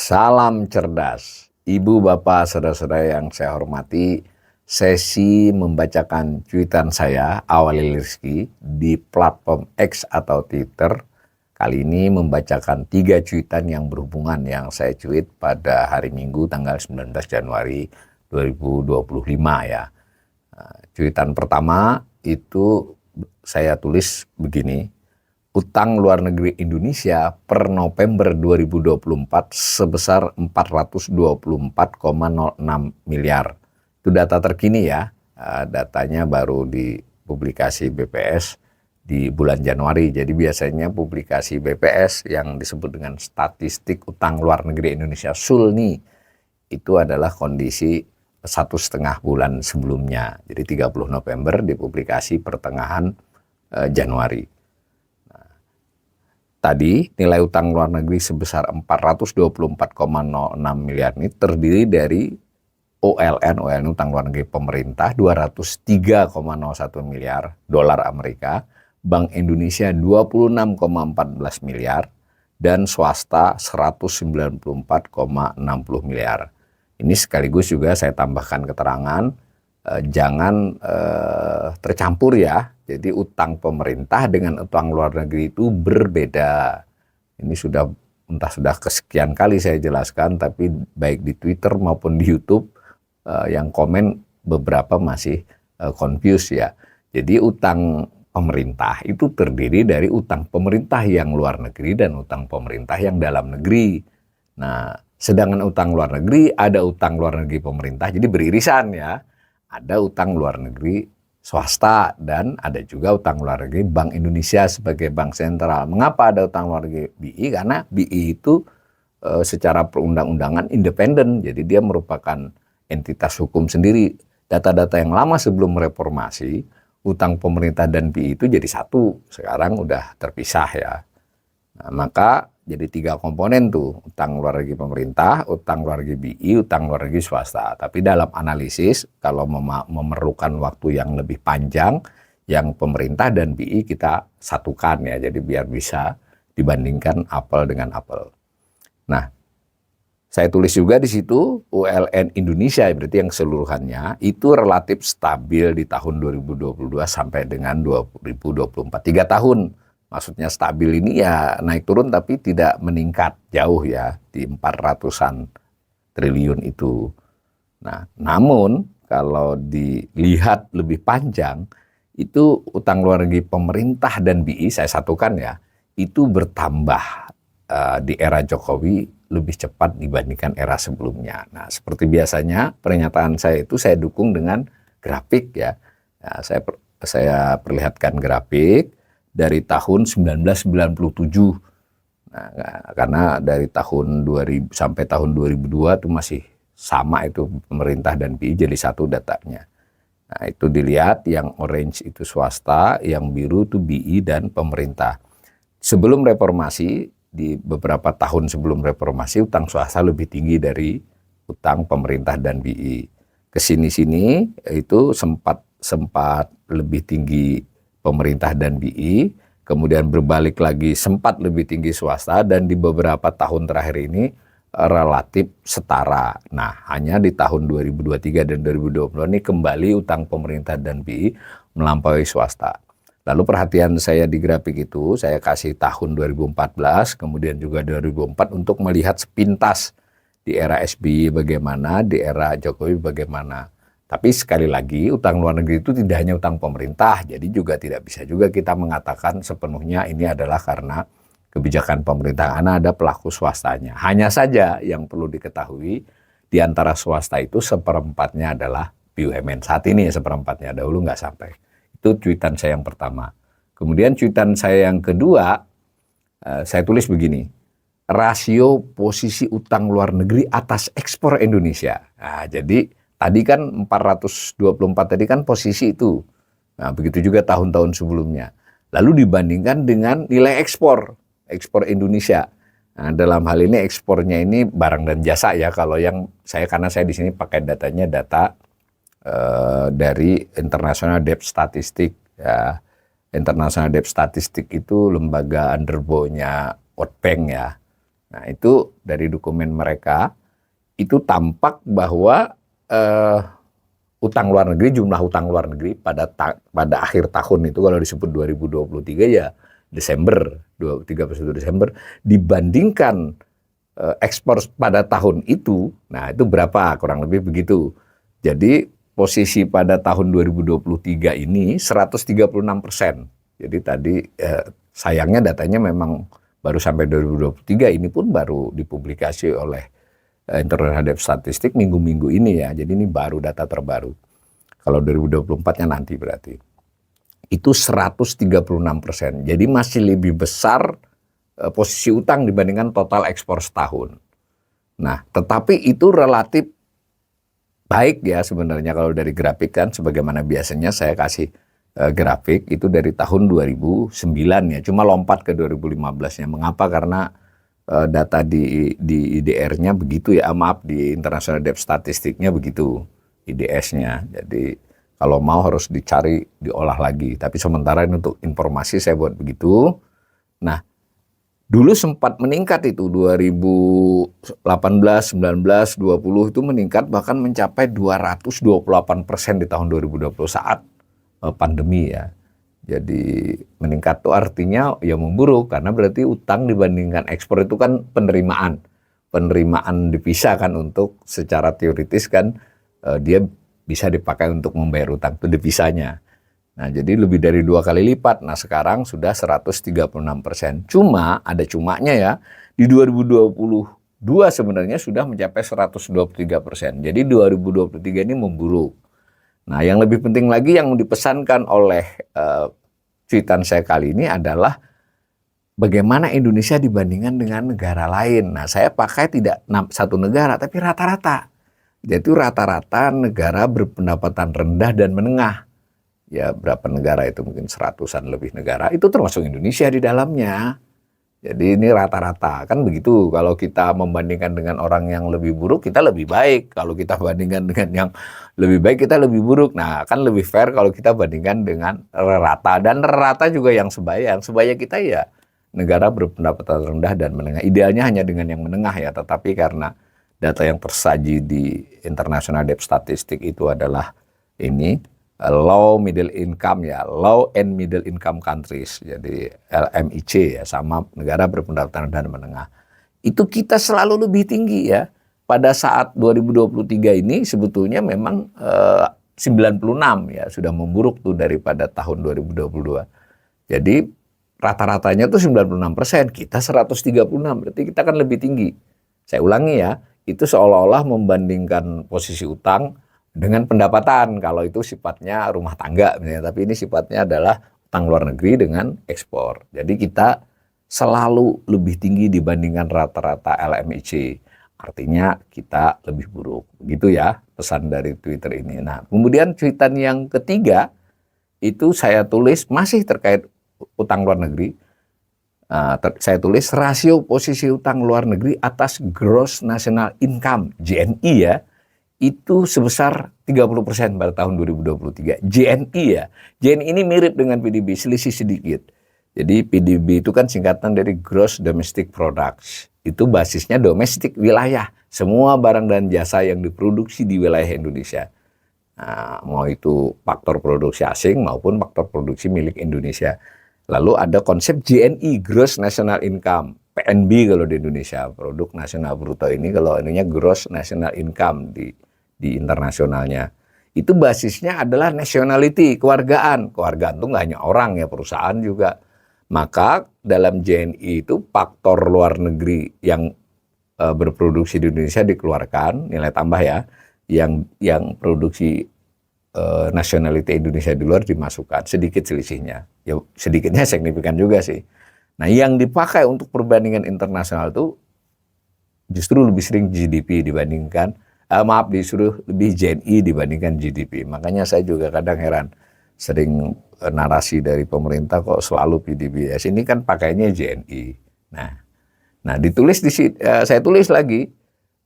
Salam cerdas, Ibu, Bapak, saudara-saudara yang saya hormati. Sesi membacakan cuitan saya, Awalil Rizky, di platform X atau Twitter. Kali ini membacakan 3 cuitan yang berhubungan yang saya cuit pada hari Minggu tanggal 19 Januari 2025 ya. Cuitan pertama itu saya tulis begini. Utang luar negeri Indonesia per November 2024 sebesar 424,06 miliar. Itu data terkini ya, datanya baru dipublikasi BPS di bulan Januari. Jadi biasanya publikasi BPS yang disebut dengan statistik utang luar negeri Indonesia SULNI itu adalah kondisi 1,5 bulan sebelumnya. Jadi 30 November dipublikasi pertengahan Januari. Tadi nilai utang luar negeri sebesar 424,06 miliar ini terdiri dari OLN utang luar negeri pemerintah 203,01 miliar dolar Amerika, Bank Indonesia 26,14 miliar, dan swasta 194,60 miliar. Ini sekaligus juga saya tambahkan keterangan, jangan tercampur ya. Jadi utang pemerintah dengan utang luar negeri itu berbeda. Ini entah sudah kesekian kali saya jelaskan, tapi baik di Twitter maupun di YouTube yang komen beberapa masih confused ya. Jadi utang pemerintah itu terdiri dari utang pemerintah yang luar negeri dan utang pemerintah yang dalam negeri. Nah, sedangkan utang luar negeri ada utang luar negeri pemerintah, jadi beririsan ya. Ada utang luar negeri swasta dan ada juga utang luar negeri Bank Indonesia sebagai bank sentral. Mengapa ada utang luar negeri BI? Karena BI itu secara perundang-undangan independen, jadi dia merupakan entitas hukum sendiri. Data-data yang lama sebelum reformasi, utang pemerintah dan BI itu jadi satu, sekarang udah terpisah ya. Nah, maka jadi 3 komponen tuh, utang luar negeri pemerintah, utang luar negeri BI, utang luar negeri swasta. Tapi dalam analisis, kalau memerlukan waktu yang lebih panjang, yang pemerintah dan BI kita satukan ya, jadi biar bisa dibandingkan apel dengan apel. Nah, saya tulis juga di situ ULN Indonesia berarti yang keseluruhannya itu relatif stabil di tahun 2022 sampai dengan 2024. 3 tahun. Maksudnya stabil ini ya naik turun tapi tidak meningkat jauh ya di 400-an triliun itu. Nah, namun kalau dilihat lebih panjang itu utang luar negeri pemerintah dan BI saya satukan ya, itu bertambah di era Jokowi lebih cepat dibandingkan era sebelumnya. Nah, seperti biasanya pernyataan saya itu saya dukung dengan grafik ya. Nah, saya perlihatkan grafik dari tahun 1997. Nah, karena dari tahun 2000 sampai tahun 2002 itu masih sama itu pemerintah dan BI jadi satu datanya. Nah, itu dilihat yang orange itu swasta, yang biru itu BI dan pemerintah. Sebelum reformasi, di beberapa tahun sebelum reformasi utang swasta lebih tinggi dari utang pemerintah dan BI. Kesini-sini itu sempat lebih tinggi pemerintah dan BI, kemudian berbalik lagi sempat lebih tinggi swasta, dan di beberapa tahun terakhir ini relatif setara. Nah, hanya di tahun 2023 dan 2022 ini kembali utang pemerintah dan BI melampaui swasta. Lalu perhatian saya di grafik itu, saya kasih tahun 2014, kemudian juga 2004 untuk melihat sepintas di era SBY bagaimana, di era Jokowi bagaimana. Tapi sekali lagi utang luar negeri itu tidak hanya utang pemerintah, jadi juga tidak bisa juga kita mengatakan sepenuhnya ini adalah karena kebijakan pemerintah, karena ada pelaku swastanya. Hanya saja yang perlu diketahui di antara swasta itu seperempatnya adalah BUMN. Saat ini seperempatnya, dahulu nggak sampai. Itu cuitan saya yang pertama. Kemudian cuitan saya yang kedua, saya tulis begini. Rasio posisi utang luar negeri atas ekspor Indonesia. Nah, jadi tadi kan 424 tadi kan posisi itu. Nah, begitu juga tahun-tahun sebelumnya. Lalu dibandingkan dengan nilai ekspor Indonesia. Nah, dalam hal ini ekspornya ini barang dan jasa ya. Kalau yang karena saya di sini pakai data dari International Debt Statistic ya. International Debt Statistic itu lembaga underbow-nya World Bank ya. Nah itu dari dokumen mereka itu tampak bahwa utang luar negeri, jumlah utang luar negeri pada akhir tahun itu kalau disebut 2023 ya Desember, 31 Desember dibandingkan ekspor pada tahun itu, nah itu berapa? Kurang lebih begitu. Jadi posisi pada tahun 2023 ini 136%. Jadi tadi sayangnya datanya memang baru sampai 2023, ini pun baru dipublikasi oleh International Debt Statistic minggu-minggu ini ya. Jadi ini baru data terbaru. Kalau 2024-nya nanti berarti. Itu 136%. Jadi masih lebih besar posisi utang dibandingkan total ekspor setahun. Nah, tetapi itu relatif baik ya sebenarnya kalau dari grafik kan, sebagaimana biasanya saya kasih grafik itu dari tahun 2009 ya, cuma lompat ke 2015-nya. Mengapa? Karena data di IDR-nya begitu ya, maaf di International Debt Statistic-nya begitu, IDS-nya. Jadi kalau mau harus dicari, diolah lagi. Tapi sementara ini untuk informasi saya buat begitu. Nah, dulu sempat meningkat itu 2018, 19, 20 itu meningkat bahkan mencapai 228% di tahun 2020 saat pandemi ya. Jadi meningkat itu artinya ya memburuk karena berarti utang dibandingkan ekspor itu kan penerimaan dipisah kan, untuk secara teoritis kan dia bisa dipakai untuk membayar utang itu dipisahnya. Nah, jadi lebih dari 2 kali lipat. Nah, sekarang sudah 136%. Cuma, ada cumanya ya, di 2022 sebenarnya sudah mencapai 123%. Jadi 2023 ini memburuk. Nah, yang lebih penting lagi yang dipesankan oleh cuitan saya kali ini adalah bagaimana Indonesia dibandingkan dengan negara lain. Nah, saya pakai tidak satu negara, tapi rata-rata. Jadi rata-rata negara berpendapatan rendah dan menengah. Ya berapa negara itu, mungkin 100-an lebih negara, itu termasuk Indonesia di dalamnya. Jadi ini rata-rata, kan begitu. Kalau kita membandingkan dengan orang yang lebih buruk, kita lebih baik. Kalau kita bandingkan dengan yang lebih baik, kita lebih buruk. Nah, kan lebih fair kalau kita bandingkan dengan rata. Dan rata juga yang sebaya. Yang sebaya kita ya negara berpendapatan rendah dan menengah. Idealnya hanya dengan yang menengah ya, tetapi karena data yang tersaji di International Debt Statistic itu adalah ini, low middle income ya, low and middle income countries, jadi LMIC ya, sama negara berpendapatan rendah dan menengah. Itu kita selalu lebih tinggi ya. Pada saat 2023 ini sebetulnya memang 96 ya, sudah memburuk tuh daripada tahun 2022. Jadi rata-ratanya tuh 96%, kita 136, berarti kita kan lebih tinggi. Saya ulangi ya, itu seolah-olah membandingkan posisi utang dengan pendapatan, kalau itu sifatnya rumah tangga misalnya, tapi ini sifatnya adalah utang luar negeri dengan ekspor. Jadi kita selalu lebih tinggi dibandingkan rata-rata LMIC. Artinya kita lebih buruk. Begitu ya pesan dari Twitter ini. Nah, kemudian cuitan yang ketiga itu saya tulis masih terkait utang luar negeri. Saya tulis rasio posisi utang luar negeri atas gross national income, GNI ya, itu sebesar 30% pada tahun 2023. GNI ya. GNI ini mirip dengan PDB, selisih sedikit. Jadi PDB itu kan singkatan dari Gross Domestic Products. Itu basisnya domestik, wilayah. Semua barang dan jasa yang diproduksi di wilayah Indonesia. Nah, mau itu faktor produksi asing maupun faktor produksi milik Indonesia. Lalu ada konsep GNI, Gross National Income. PNB kalau di Indonesia, Produk Nasional Bruto, ini kalau ininya Gross National Income di internasionalnya. Itu basisnya adalah nationality, kewargaan. Kewargaan itu nggak hanya orang ya, perusahaan juga. Maka dalam GNI itu faktor luar negeri yang berproduksi di Indonesia dikeluarkan, nilai tambah ya, yang produksi nationality Indonesia di luar dimasukkan, sedikit selisihnya. Ya sedikitnya signifikan juga sih. Nah, yang dipakai untuk perbandingan internasional itu justru lebih sering GDP dibandingkan disuruh lebih GNI dibandingkan GDP. Makanya saya juga kadang heran, sering narasi dari pemerintah kok selalu PDB. Ini kan pakainya GNI. Nah ditulis saya tulis lagi,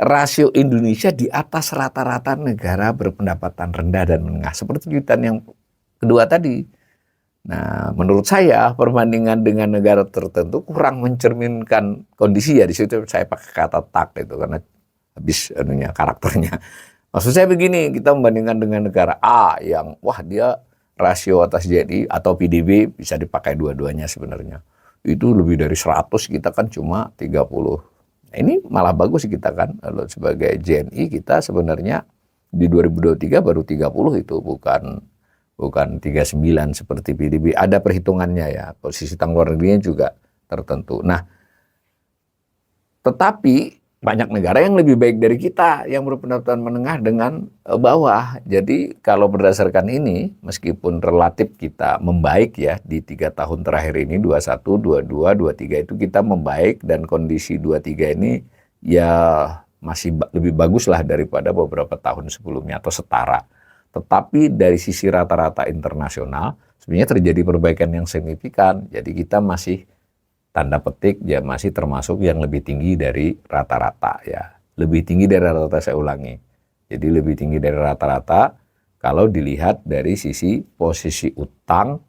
rasio Indonesia di atas rata-rata negara berpendapatan rendah dan menengah. Seperti cuitan yang kedua tadi. Nah, menurut saya perbandingan dengan negara tertentu kurang mencerminkan kondisi ya. Di situ saya pakai kata tak itu karena habis anunya karakternya. Maksud saya begini, kita membandingkan dengan negara A yang wah dia rasio atas GDI atau PDB bisa dipakai dua-duanya sebenarnya. Itu lebih dari 100, kita kan cuma 30. Nah, ini malah bagus kita kan. Kalau sebagai JNI kita sebenarnya di 2023 baru 30 itu bukan 39 seperti PDB. Ada perhitungannya ya. Posisi utang luar negerinya juga tertentu. Nah, tetapi banyak negara yang lebih baik dari kita yang berpendapatan menengah dengan bawah. Jadi kalau berdasarkan ini, meskipun relatif kita membaik ya di 3 tahun terakhir ini, 21, 22, 23 itu kita membaik dan kondisi 23 ini ya masih lebih bagus lah daripada beberapa tahun sebelumnya atau setara. Tetapi dari sisi rata-rata internasional sebenarnya terjadi perbaikan yang signifikan. Jadi kita masih tanda petik ya masih termasuk yang lebih tinggi dari rata-rata ya. Lebih tinggi dari rata-rata, saya ulangi. Jadi lebih tinggi dari rata-rata kalau dilihat dari sisi posisi utang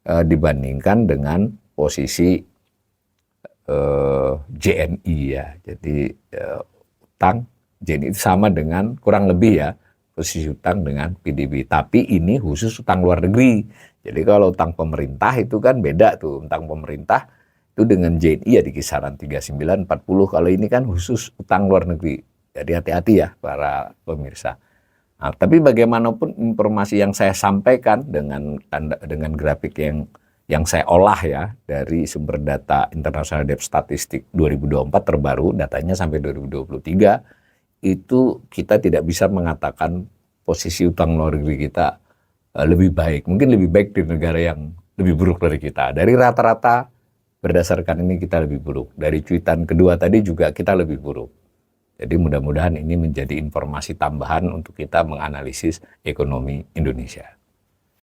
dibandingkan dengan posisi JNI ya. Jadi utang JNI itu sama dengan kurang lebih ya posisi utang dengan PDB. Tapi ini khusus utang luar negeri. Jadi kalau utang pemerintah itu kan beda tuh. Utang pemerintah itu dengan JNI ya di kisaran 39, 40. Kalau ini kan khusus utang luar negeri. Jadi hati-hati ya para pemirsa. Nah, tapi bagaimanapun informasi yang saya sampaikan dengan grafik yang saya olah ya dari sumber data International Debt Statistic 2024 terbaru, datanya sampai 2023, itu kita tidak bisa mengatakan posisi utang luar negeri kita lebih baik. Mungkin lebih baik di negara yang lebih buruk dari kita. Dari rata-rata berdasarkan ini kita lebih buruk. Dari cuitan kedua tadi juga kita lebih buruk. Jadi mudah-mudahan ini menjadi informasi tambahan untuk kita menganalisis ekonomi Indonesia.